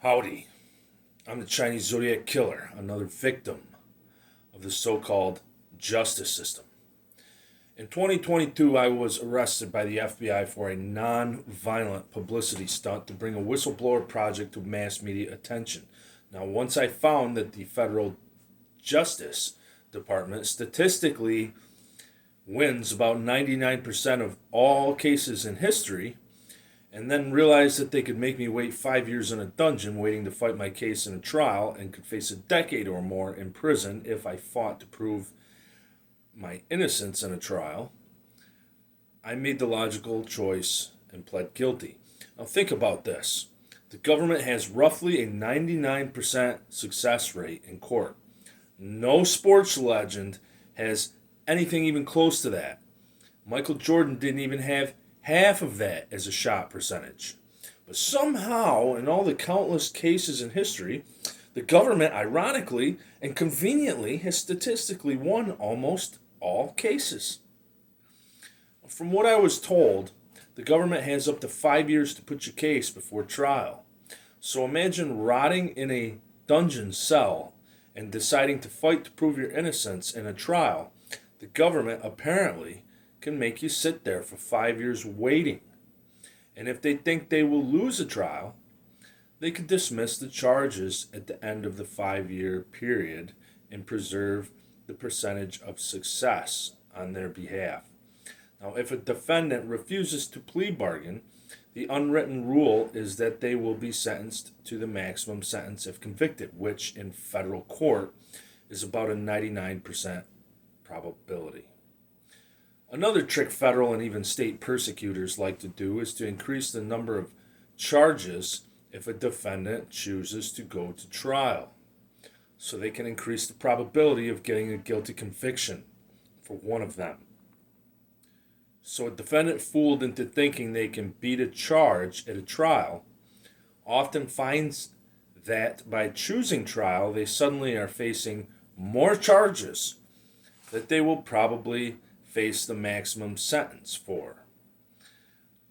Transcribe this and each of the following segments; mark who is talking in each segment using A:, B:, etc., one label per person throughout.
A: Howdy, I'm the Chinese Zodiac Killer, another victim of the so called justice system. In 2022, I was arrested by the FBI for a non violent publicity stunt to bring a whistleblower project to mass media attention. Now, once I found that the federal Justice Department statistically wins about 99% of all cases in history, and then realized that they could make me wait 5 years in a dungeon waiting to fight my case in a trial and could face a decade or more in prison if I fought to prove my innocence in a trial, I made the logical choice and pled guilty. Now, think about this: the government has roughly a 99% success rate in court. No sports legend has anything even close to that. Michael Jordan didn't even have half of that as a shot percentage. But somehow, in all the countless cases in history, the government, ironically and conveniently, has statistically won almost all cases. From what I was told, the government has up to 5 years to put your case before trial. So imagine rotting in a dungeon cell and deciding to fight to prove your innocence in a trial. The government apparently can make you sit there for 5 years waiting. And if they think they will lose a trial, they could dismiss the charges at the end of the 5 year period and preserve the percentage of success on their behalf. Now, if a defendant refuses to plea bargain, the unwritten rule is that they will be sentenced to the maximum sentence if convicted, which in federal court is about a 99% probability. Another trick federal and even state persecutors like to do is to increase the number of charges if a defendant chooses to go to trial, so they can increase the probability of getting a guilty conviction for one of them. So a defendant fooled into thinking they can beat a charge at a trial often finds that by choosing trial, they suddenly are facing more charges that they will probably face the maximum sentence for.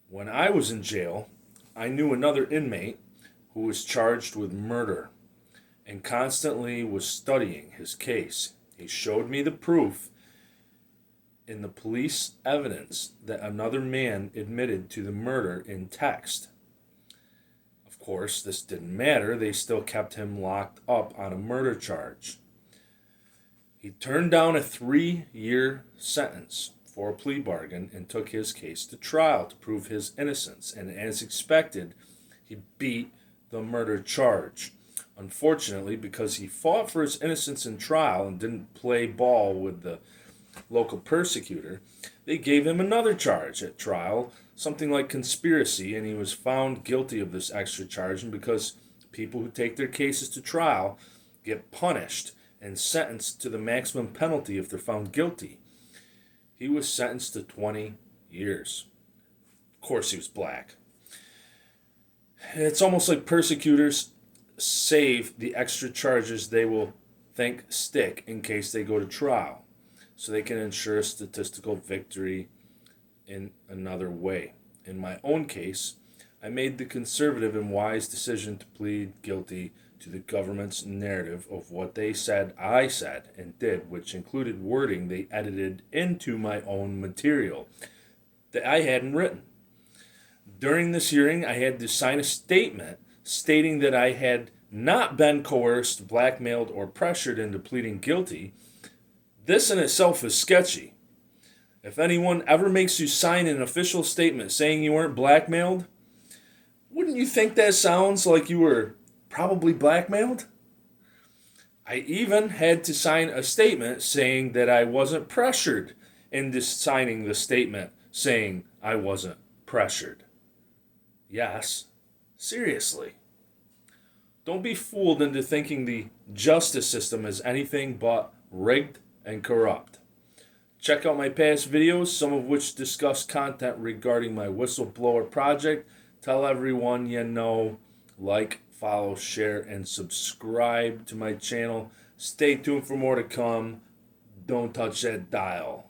A: When I was in jail, I knew another inmate who was charged with murder and constantly was studying his case. He showed me the proof in the police evidence that another man admitted to the murder in text. Of course, this didn't matter. They still kept him locked up on a murder charge. He turned down a 3-year sentence for a plea bargain and took his case to trial to prove his innocence. And as expected, he beat the murder charge. Unfortunately, because he fought for his innocence in trial and didn't play ball with the local persecutor, they gave him another charge at trial, something like conspiracy, and he was found guilty of this extra charge. And because people who take their cases to trial get punished and sentenced to the maximum penalty if they're found guilty, he was sentenced to 20 years. Of course, he was black. It's almost like persecutors save the extra charges they will think stick in case they go to trial, so they can ensure statistical victory in another way. In my own case, I made the conservative and wise decision to plead guilty to the government's narrative of what they said I said and did, which included wording they edited into my own material that I hadn't written. During this hearing, I had to sign a statement stating that I had not been coerced, blackmailed, or pressured into pleading guilty. This in itself is sketchy. If anyone ever makes you sign an official statement saying you weren't blackmailed, wouldn't you think that sounds like you were probably blackmailed? I even had to sign a statement saying that I wasn't pressured into signing the statement saying I wasn't pressured. Yes, seriously. Don't be fooled into thinking the justice system is anything but rigged and corrupt. Check out my past videos, some of which discuss content regarding my whistleblower project. Tell everyone you know, like, follow, share, and subscribe to my channel. Stay tuned for more to come. Don't touch that dial.